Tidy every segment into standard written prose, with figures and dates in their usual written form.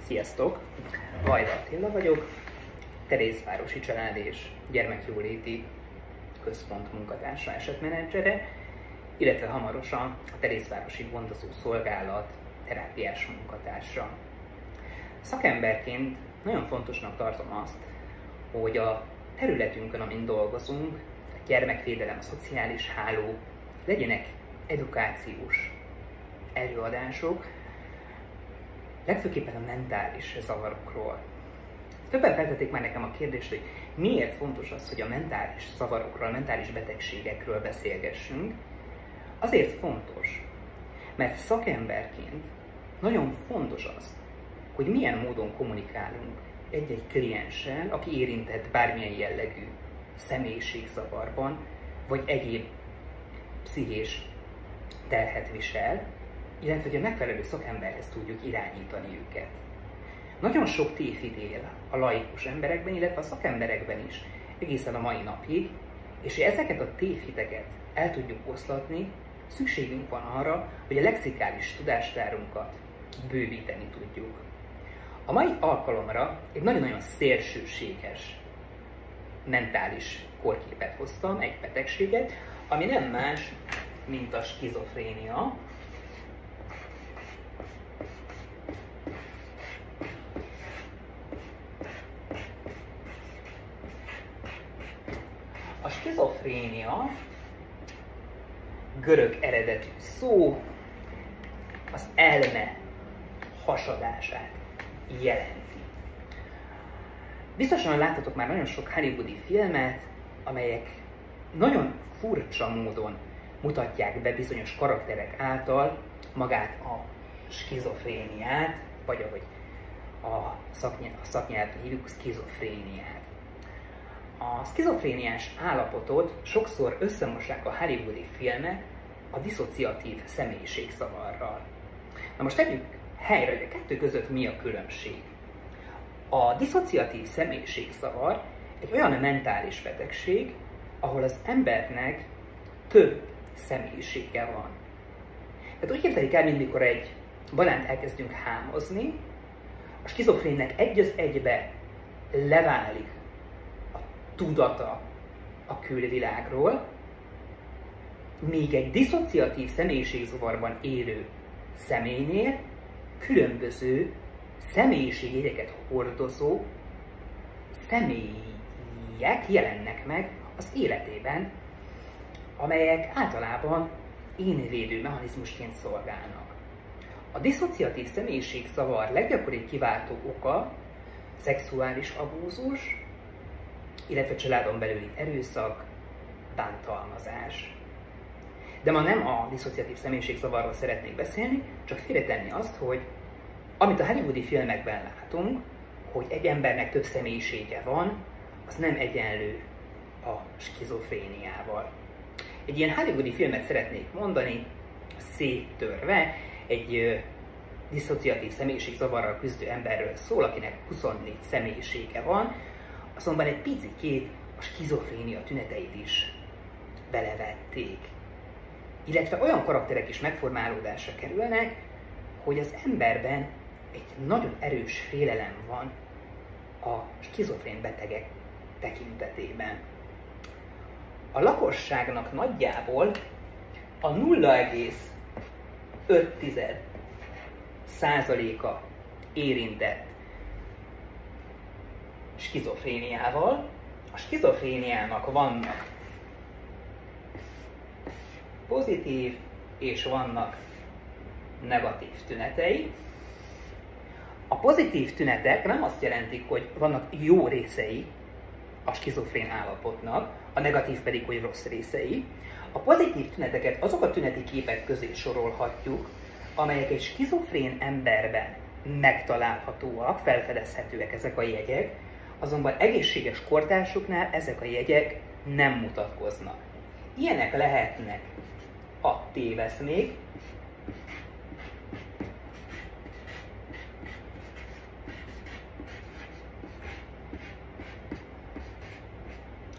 Sziasztok! Vajda Attila vagyok, Terézvárosi Család és Gyermekjóléti Központ munkatársa, esetmenedzsere, illetve hamarosan a Terézvárosi Gondozó Szolgálat terápiás munkatársa. Szakemberként nagyon fontosnak tartom azt, hogy a területünkön, amin dolgozunk, a gyermekvédelem, a szociális háló, legyenek edukációs előadások, legfőképpen a mentális zavarokról. Többen feltették már nekem a kérdést, hogy miért fontos az, hogy a mentális zavarokról, a mentális betegségekről beszélgessünk. Azért fontos, mert szakemberként nagyon fontos az, hogy milyen módon kommunikálunk egy-egy klienssel, aki érintett bármilyen jellegű személyiségzavarban, vagy egyéb pszichés terhet visel, illetve hogy a megfelelő szakemberhez tudjuk irányítani őket. Nagyon sok tévhit él a laikus emberekben, illetve a szakemberekben is egészen a mai napig, és hogy ezeket a tévhiteket el tudjuk oszlatni, szükségünk van arra, hogy a lexikális tudástárunkat bővíteni tudjuk. A mai alkalomra egy nagyon-nagyon szélsőséges mentális kórképet hoztam, egy betegséget, ami nem más, mint a skizofrénia. A skizofrénia görög eredetű szó, az elme hasadását jelenti. Biztosan láttatok már nagyon sok hollywoodi filmet, amelyek nagyon furcsa módon mutatják be bizonyos karakterek által magát a skizofréniát, vagy ahogy a szaknyelven hívjuk, skizofréniát. A skizofréniás állapotot sokszor összemossák a hollywoodi filmek a diszociatív személyiségzavarral. Na most tegyük helyre, hogy a kettő között mi a különbség. A diszociatív személyiségzavar egy olyan mentális betegség, ahol az embernek több személyisége van. Tehát úgy képzeljük el, mint mikor egy banánt elkezdünk hámozni, a skizofrénnek egy az egybe leválik a tudata a külvilágról, míg egy diszociatív személyiségzavarban élő személynél különböző személyiségjegyeket hordozó személyek jelennek meg az életében, amelyek általában énvédő mechanizmusként szolgálnak. A diszociatív személyiségzavar leggyakoribb kiváltó oka szexuális abúzus, illetve családon belüli erőszak, bántalmazás. De ma nem a diszociatív személyiségzavarról szeretnék beszélni, csak félretenni azt, hogy amit a hollywoodi filmekben látunk, hogy egy embernek több személyisége van, az nem egyenlő a skizofréniával. Egy ilyen hollywoodi filmet szeretnék mondani, széttörve, egy diszociatív személyiségzavarral küzdő emberről szól, akinek 24 személyisége van, azonban egy picikét a skizofrénia tüneteit is belevették. Illetve olyan karakterek is megformálódásra kerülnek, hogy az emberben egy nagyon erős félelem van a skizofrén betegek tekintetében. A lakosságnak nagyjából a 0,5%-a érintett skizofréniával. A skizofréniának vannak pozitív és vannak negatív tünetei. A pozitív tünetek nem azt jelentik, hogy vannak jó részei a skizofrén állapotnak, a negatív pedig, hogy rossz részei. A pozitív tüneteket azok a tüneti képek közé sorolhatjuk, amelyek egy skizofrén emberben megtalálhatóak, felfedezhetőek ezek a jegyek, azonban egészséges kortársuknál ezek a jegyek nem mutatkoznak. Ilyenek lehetnek a téveszmék,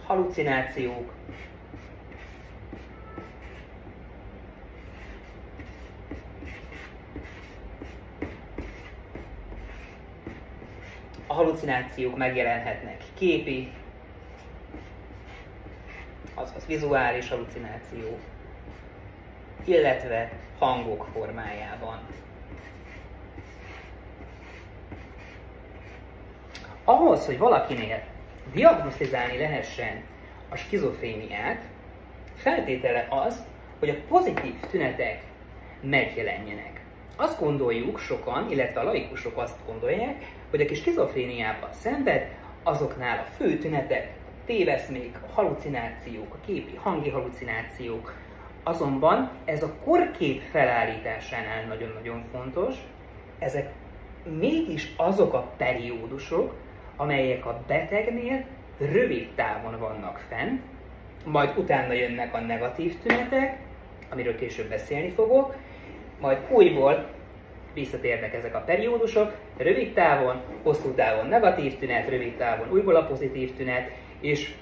halucinációk, A hallucinációk megjelenhetnek képi, azaz vizuális hallucináció, illetve hangok formájában. Ahhoz, hogy valakinél diagnosztizálni lehessen a skizofréniát, feltétele az, hogy a pozitív tünetek megjelenjenek. Azt gondoljuk sokan, illetve a laikusok azt gondolják, hogy aki skizofréniában szenved, azoknál a fő tünetek, a téveszmék, a halucinációk, a képi, hangi halucinációk. Azonban ez a korkép felállításánál nagyon-nagyon fontos, ezek mégis azok a periódusok, amelyek a betegnél rövid távon vannak fenn, majd utána jönnek a negatív tünetek, amiről később beszélni fogok, majd újból visszatérnek ezek a periódusok, rövid távon, hosszú távon negatív tünet, rövid távon újból a pozitív tünet, és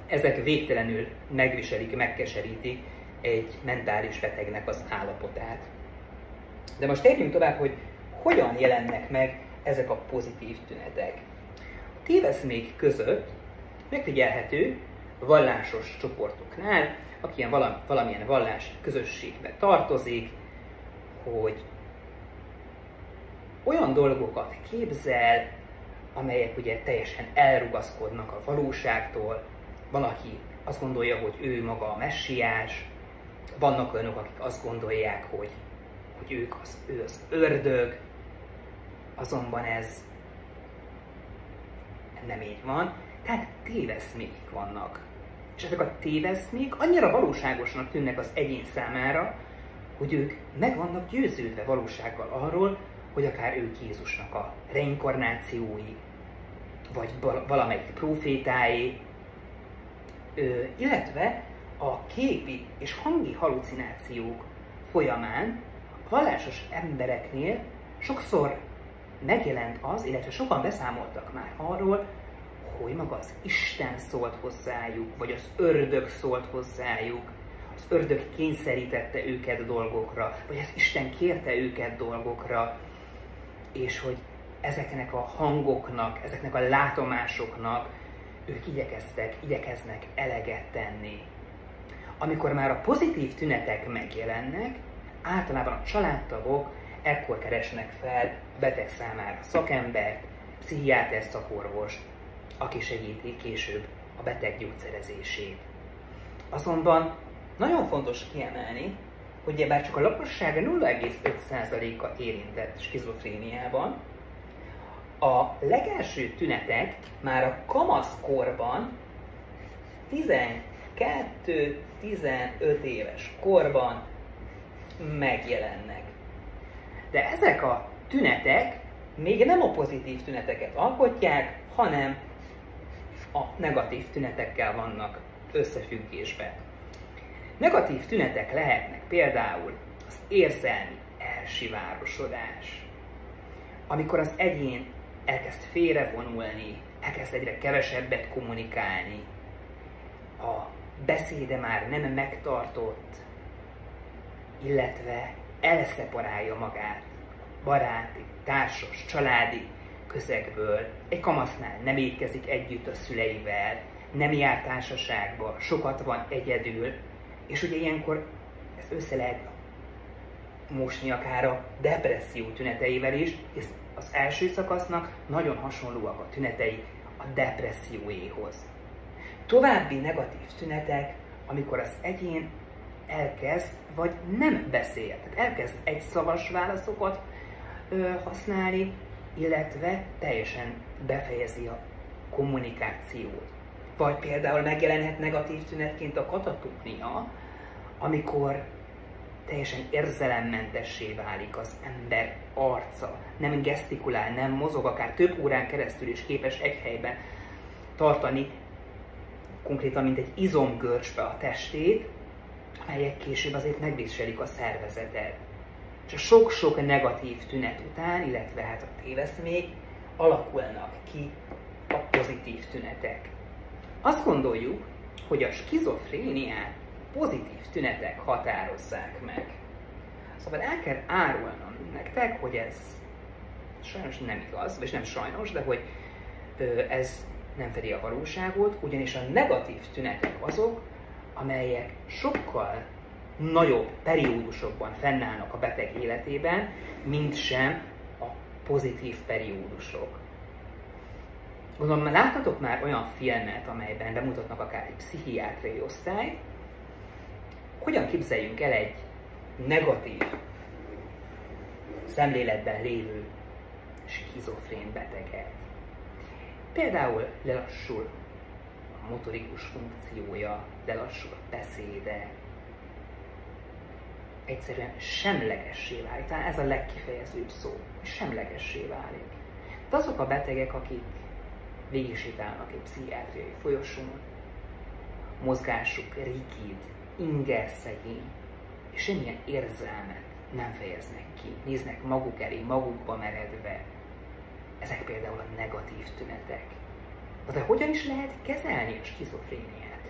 ezek végtelenül megviselik, megkeserítik egy mentális betegnek az állapotát. De most térjünk tovább, hogy hogyan jelennek meg ezek a pozitív tünetek. A téveszmék között megfigyelhető vallásos csoportoknál, aki ilyen valamilyen vallás közösségbe tartozik, hogy olyan dolgokat képzel, amelyek ugye teljesen elrugaszkodnak a valóságtól. Van, aki azt gondolja, hogy ő maga a messiás, vannak olyanok, akik azt gondolják, hogy ő az ördög, azonban ez nem így van. Tehát téveszmék vannak. És ezek a téveszmék annyira valóságosnak tűnnek az egyén számára, hogy ők meg vannak győződve valósággal arról, hogy akár ők Jézusnak a reinkarnációi, vagy valamelyik profétái, illetve a képi és hangi halucinációk folyamán a vallásos embereknél sokszor megjelent az, illetve sokan beszámoltak már arról, hogy maga az Isten szólt hozzájuk, vagy az ördög szólt hozzájuk, az ördög kényszerítette őket dolgokra, vagy az Isten kérte őket dolgokra, és hogy ezeknek a hangoknak, ezeknek a látomásoknak ők igyekeznek eleget tenni. Amikor már a pozitív tünetek megjelennek, általában a családtagok ekkor keresnek fel a beteg számára szakembert, pszichiáter szakorvost, aki segíti később a beteg gyógyszerezését. Azonban nagyon fontos kiemelni, hogy bár csak a lakosság 0,5%-a érintett skizofréniában, a legelső tünetek már a kamaszkorban, 12-15 éves korban megjelennek. De ezek a tünetek még nem a pozitív tüneteket alkotják, hanem a negatív tünetekkel vannak összefüggésben. Negatív tünetek lehetnek például az érzelmi elsivárosodás, amikor az egyén elkezd félrevonulni, elkezd egyre kevesebbet kommunikálni, a beszéde már nem megtartott, illetve elszeparálja magát baráti, társas, családi közegből. Egy kamasznál nem étkezik együtt a szüleivel, nem jár társaságba, sokat van egyedül, és ugye ilyenkor ezt össze lehet mosni akár a depresszió tüneteivel is, és az első szakasznak nagyon hasonlóak a tünetei a depresszióéhoz. További negatív tünetek, amikor az egyén elkezd, vagy nem beszél, tehát elkezd egyszavas válaszokat használni, illetve teljesen befejezi a kommunikációt. Vagy például megjelenhet negatív tünetként a katatónia, amikor teljesen érzelemmentessé válik az ember arca, nem gesztikulál, nem mozog, akár több órán keresztül is képes egy helyben tartani, konkrétan mint egy izomgörcsbe a testét, amelyek később azért megviselik a szervezetet. És a sok-sok negatív tünet után, illetve hát a téveszmék alakulnak ki a pozitív tünetek. Azt gondoljuk, hogy a skizofréniát pozitív tünetek határozzák meg. Szóval el kell árulnom nektek, hogy ez sajnos nem igaz, vagy nem sajnos, de hogy ez nem fedi a valóságot, ugyanis a negatív tünetek azok, amelyek sokkal nagyobb periódusokban fennállnak a beteg életében, mint sem a pozitív periódusok. Gondolom, láthatok már olyan filmet, amelyben bemutatnak akár egy pszichiátriai osztályt, hogyan képzeljünk el egy negatív szemléletben lévő skizofrén beteget. Például lelassul a motorikus funkciója, lelassul a beszéde, egyszerűen semlegessé válik. Talán ez a legkifejezőbb szó, semlegessé válik. De azok a betegek, akik végigsétálnak egy pszichiátriai folyosón, mozgásuk rigid, ingerszegény, és semmilyen érzelmet nem fejeznek ki, néznek maguk elé, magukba meredve. Ezek például a negatív tünetek. De hogyan is lehet kezelni a skizofréniát?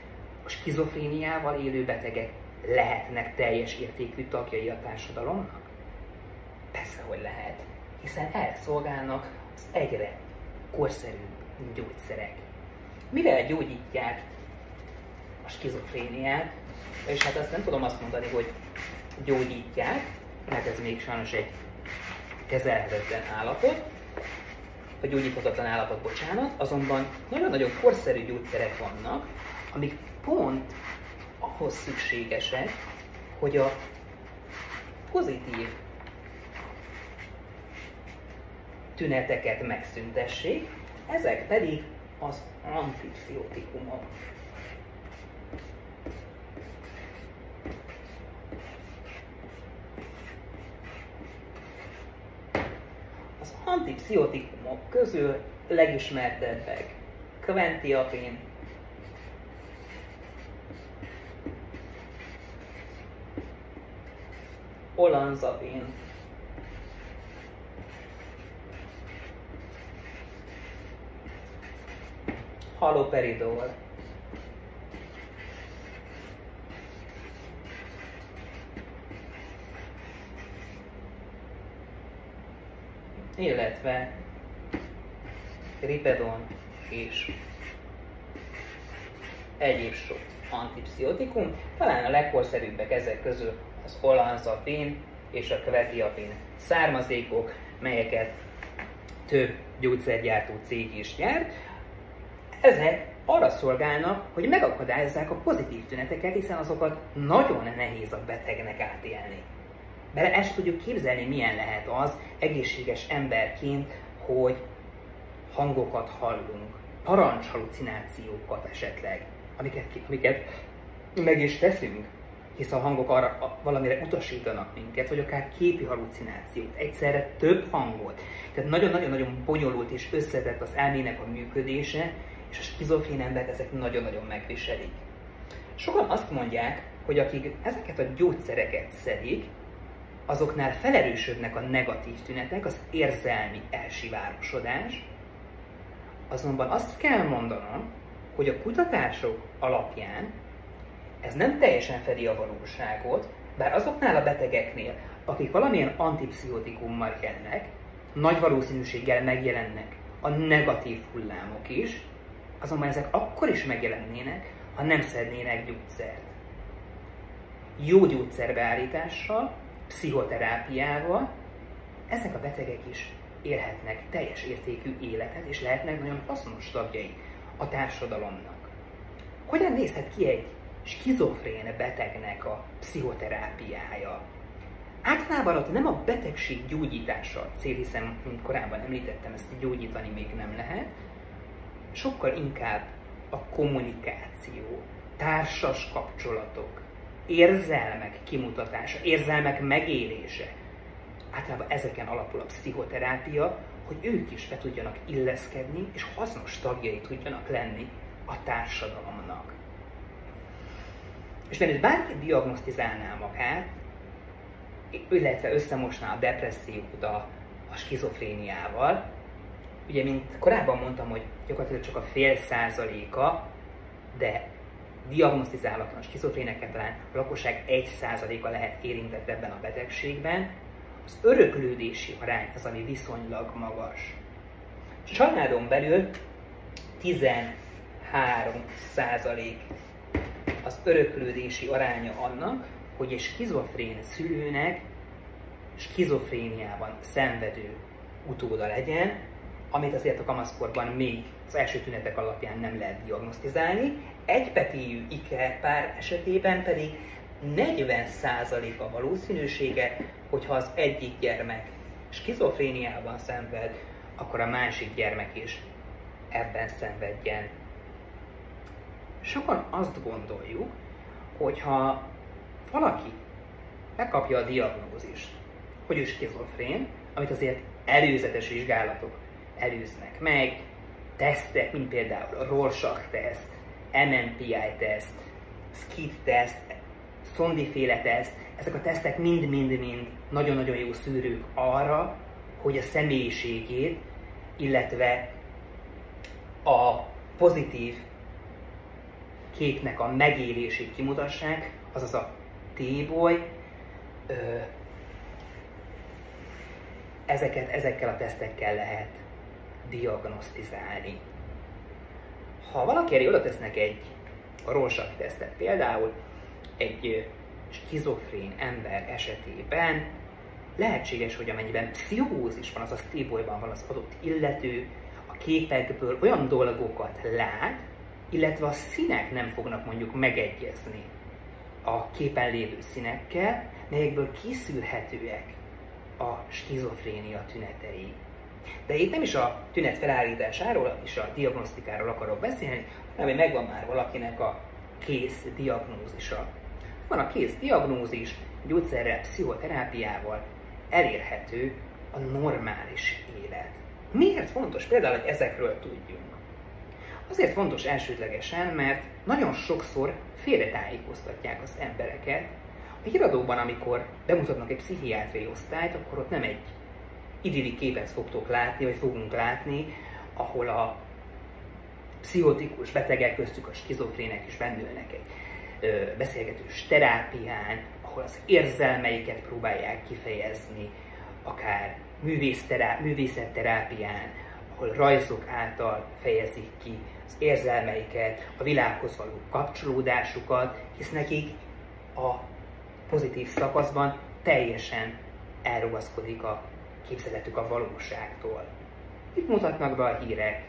A skizofréniával élő betegek lehetnek teljes értékű tagjai a társadalomnak? Persze, hogy lehet, hiszen erre szolgálnak az egyre korszerűbb gyógyszerek. Mivel gyógyítják a skizofréniát, és hát azt nem tudom azt mondani, hogy gyógyítják, mert ez még sajnos egy kezelhetetlen állapot, vagy gyógyíthatatlan állapot, bocsánat, azonban nagyon-nagyon korszerű gyógyszerek vannak, amik pont ahhoz szükségesek, hogy a pozitív tüneteket megszüntessék, ezek pedig az antipszichotikumok. Az antipszichotikumok közül legismertebbek quetiapin, olanzapin, haloperidol, illetve ripedon és egyéb sok antipszichotikum. Talán a legkorszerűbbek ezek közül az olanzapin és a quetiapin származékok, melyeket több gyógyszergyártó cég is gyárt. Ezek arra szolgálnak, hogy megakadályozzák a pozitív tüneteket, hiszen azokat nagyon nehéz a betegnek átélni. Bele ezt tudjuk képzelni, milyen lehet az egészséges emberként, hogy hangokat hallunk, parancshalucinációkat esetleg, amiket meg is teszünk, hisz a hangok arra valamire utasítanak minket, vagy akár képi halucinációt, egyszerre több hangot. Tehát nagyon-nagyon bonyolult és összetett az elmének a működése, és a skizofrén embert ezek nagyon-nagyon megviselik. Sokan azt mondják, hogy akik ezeket a gyógyszereket szedik, azoknál felerősödnek a negatív tünetek, az érzelmi elsivárosodás. Azonban azt kell mondanom, hogy a kutatások alapján ez nem teljesen fedi a valóságot, bár azoknál a betegeknél, akik valamilyen antipszichotikummal élnek, nagy valószínűséggel megjelennek a negatív hullámok is, azonban ezek akkor is megjelennének, ha nem szednének gyógyszert. Jó gyógyszerbeállítással, pszichoterápiával ezek a betegek is élhetnek teljes értékű életet, és lehetnek nagyon hasznos tagjai a társadalomnak. Hogyan nézhet ki egy skizofrén betegnek a pszichoterápiája? Általában ott nem a betegség gyógyítása a cél, hiszen, mint korábban említettem, ezt gyógyítani még nem lehet, sokkal inkább a kommunikáció, társas kapcsolatok, érzelmek kimutatása, érzelmek megélése. Általában ezeken alapul a pszichoterápia, hogy ők is be tudjanak illeszkedni, és hasznos tagjai tudjanak lenni a társadalomnak. És mert bárki diagnosztizálná magát, illetve összemosná a depressziót a skizofréniával, ugye, mint korábban mondtam, hogy gyakorlatilag csak a 0,5%, de diagnosztizálatlan skizofrénekkel talán a lakosság 1%-a lehet érintett ebben a betegségben, az öröklődési arány az, ami viszonylag magas. A családon belül 13% az öröklődési aránya annak, hogy egy skizofrén szülőnek skizofréniában szenvedő utóda legyen, amit azért a kamaszkorban még az első tünetek alapján nem lehet diagnosztizálni. Egypetéjű ikerpár esetében pedig 40% a valószínűsége, hogyha az egyik gyermek skizofréniában szenved, akkor a másik gyermek is ebben szenvedjen. Sokan azt gondoljuk, hogy ha valaki megkapja a diagnózist, hogy ő skizofrén, amit azért előzetes vizsgálatok előznek meg, tesztek, mint például a Rorschach-teszt, MMPI-teszt, SCID-teszt, Szondi-féle teszt, ezek a tesztek mind-mind-mind nagyon-nagyon jó szűrők arra, hogy a személyiségét, illetve a pozitív képnek a megélését kimutassák, azaz a T-boly, ezekkel a tesztekkel lehet diagnosztizálni. Ha valaki elé oda tesznek egy Rorschach-tesztet például, egy skizofrén ember esetében lehetséges, hogy amennyiben pszichózis van, azaz T-bolyban van az adott illető, a képekből olyan dolgokat lát, illetve a színek nem fognak mondjuk megegyezni a képen lévő színekkel, melyekből kiszűrhetőek a skizofrénia tünetei. De itt nem is a tünet felállításáról és a diagnosztikáról akarok beszélni, hanem hogy megvan már valakinek a kész diagnózisa. Van a kész diagnózis, gyógyszerrel, pszichoterápiával elérhető a normális élet. Miért fontos például, hogy ezekről tudjunk? Azért fontos elsődlegesen, mert nagyon sokszor félretájékoztatják az embereket. A híradóban, amikor bemutatnak egy pszichiátriai osztályt, akkor ott nem egy idilli képet fogtok látni, vagy fogunk látni, ahol a pszichotikus betegek, köztük a skizofrének is bennülnek egy beszélgetős terápián, ahol az érzelmeiket próbálják kifejezni, akár művészetterápián, ahol rajzok által fejezik ki az érzelmeiket, a világhoz való kapcsolódásukat, hisz nekik a pozitív szakaszban teljesen elrugaszkodik a képzeletük a valóságtól. Itt mutatnak be a hírek.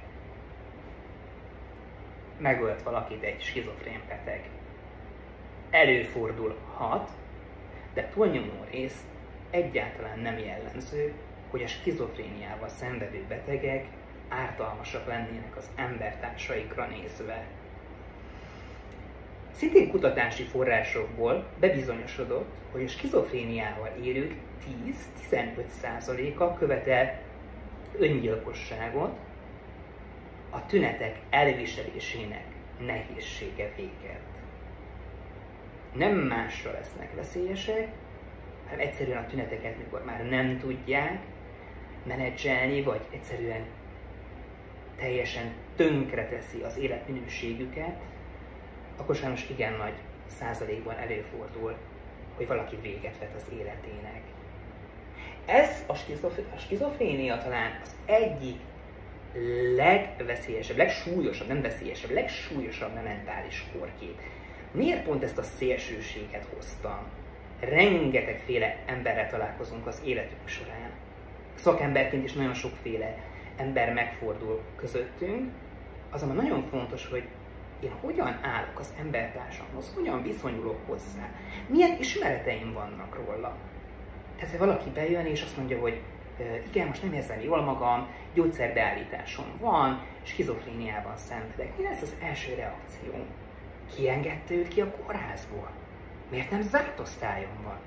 Megölt valakit egy skizofrén beteg. Előfordulhat, de túlnyomó részt egyáltalán nem jellemző, hogy a skizofréniával szenvedő betegek ártalmasak lennének az embertársaikra nézve. Szintén kutatási forrásokból bebizonyosodott, hogy a skizofréniával élők 10-15%-a követel öngyilkosságot a tünetek elviselésének nehézsége véget. Nem másra lesznek veszélyesek, hanem egyszerűen a tüneteket, mikor már nem tudják menedzselni, vagy egyszerűen teljesen tönkreteszi az életminőségüket, akkor sajnos igen nagy százalékban előfordul, hogy valaki véget vet az életének. Ez a skizofrénia talán az egyik legveszélyesebb, legsúlyosabb mentális korkét. Miért pont ezt a szélsőséget hoztam? Rengetegféle emberrel találkozunk az életünk során. Szakemberként is nagyon sokféle ember megfordul közöttünk, azonban nagyon fontos, hogy én hogyan állok az embertársamhoz, hogyan viszonyulok hozzá, milyen ismereteim vannak róla. Tehát, hogy valaki bejön és azt mondja, hogy igen, most nem érzem jól magam, gyógyszerbeállításom van, skizofréniában szenvedek. Mi lesz az első reakció? Kiengedte őt ki a kórházból? Miért nem zárt osztályon van?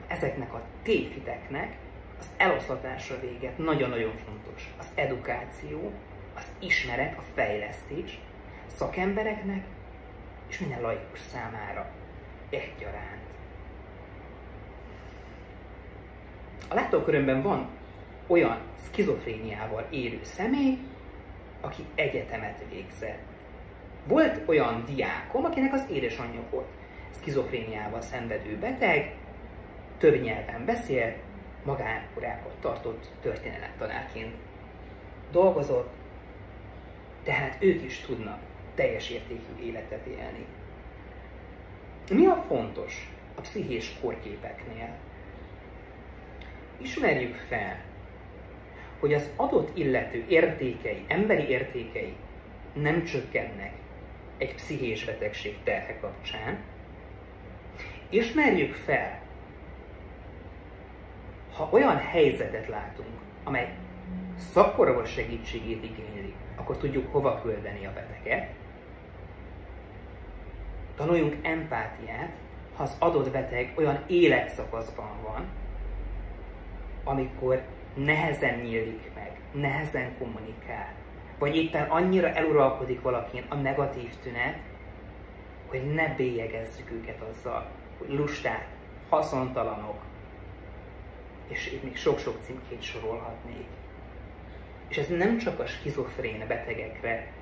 Ezeknek a tévhiteknek az eloszlatása véget nagyon-nagyon fontos. Az edukáció, az ismeret, a fejlesztés szakembereknek és minden laikus számára egyaránt. A látókörömben van olyan szkizofréniával élő személy, aki egyetemet végzett. Volt olyan diákom, akinek az édesanyja volt szkizofréniával szenvedő beteg, több nyelven beszél, magánórákat tartott, történelemtanárként dolgozott, tehát ők is tudnak teljes értékű életet élni. Mi a fontos a pszichés kórképeknél? Ismerjük fel, hogy az adott illető értékei, emberi értékei nem csökkennek egy pszichés betegség terhe kapcsán. Ismerjük fel, ha olyan helyzetet látunk, amely szakorvos segítségét igényli, akkor tudjuk hova küldeni a beteget. Tanuljunk empátiát, ha az adott beteg olyan életszakaszban van, amikor nehezen nyílik meg, nehezen kommunikál, vagy éppen annyira eluralkodik valakin a negatív tünet, hogy ne bélyegezzük őket azzal, hogy lusták, haszontalanok, és itt még sok-sok címkét sorolhatnék. És ez nem csak a skizofrén betegekre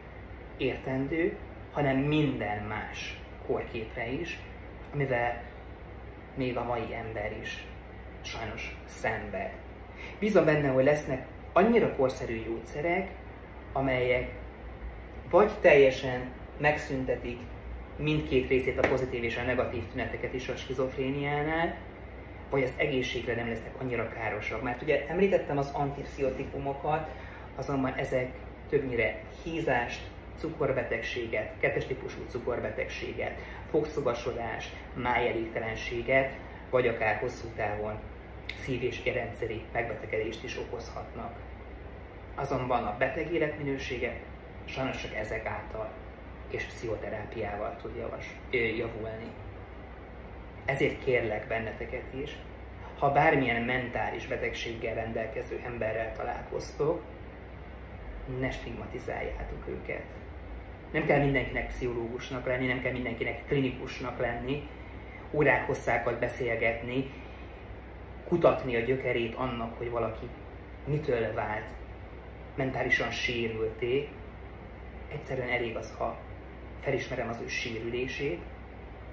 értendő, hanem minden más kórképre is, amivel még a mai ember is sajnos szenved. Bízom benne, hogy lesznek annyira korszerű gyógyszerek, amelyek vagy teljesen megszüntetik mindkét részét, a pozitív és a negatív tüneteket is a skizofréniánál, vagy az egészségre nem lesznek annyira károsak. Mert ugye említettem az antipszichotikumokat, azonban ezek többnyire hízást, cukorbetegséget, 2-es típusú cukorbetegséget, fogszagasodást, májelégtelenséget, vagy akár hosszú távon szív- és érrendszeri megbetegedést is okozhatnak. Azonban a beteg életminősége sajnos csak ezek által és pszichoterápiával tud javulni. Ezért kérlek benneteket is, ha bármilyen mentális betegséggel rendelkező emberrel találkoztok, ne stigmatizáljátok őket. Nem kell mindenkinek pszichológusnak lenni, nem kell mindenkinek klinikusnak lenni, órák hosszákat beszélgetni, kutatni a gyökerét annak, hogy valaki mitől vált mentálisan sérülté. Egyszerűen elég az, ha felismerem az ő sérülését,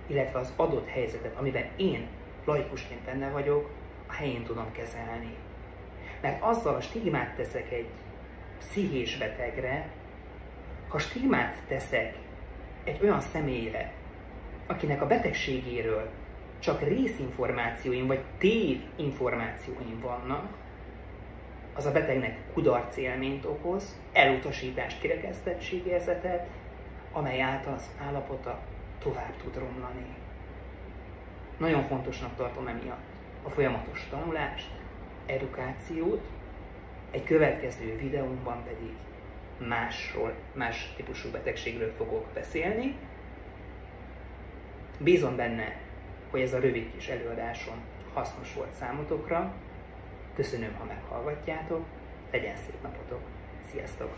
illetve az adott helyzetet, amiben én laikusként benne vagyok, a helyén tudom kezelni. Mert azzal a stigmát teszek egy pszichés betegre, ha stigmát teszek egy olyan személyre, akinek a betegségéről csak részinformációim vagy tévinformációim vannak, az a betegnek kudarc élményt okoz, elutasítást, kirekesztettségérzetet, amely által az állapota tovább tud romlani. Nagyon fontosnak tartom emiatt a folyamatos tanulást, edukációt, egy következő videómban pedig más típusú betegségről fogok beszélni. Bízom benne, hogy ez a rövid kis előadásom hasznos volt számotokra. Köszönöm, ha meghallgatjátok. Legyen szép napotok. Sziasztok!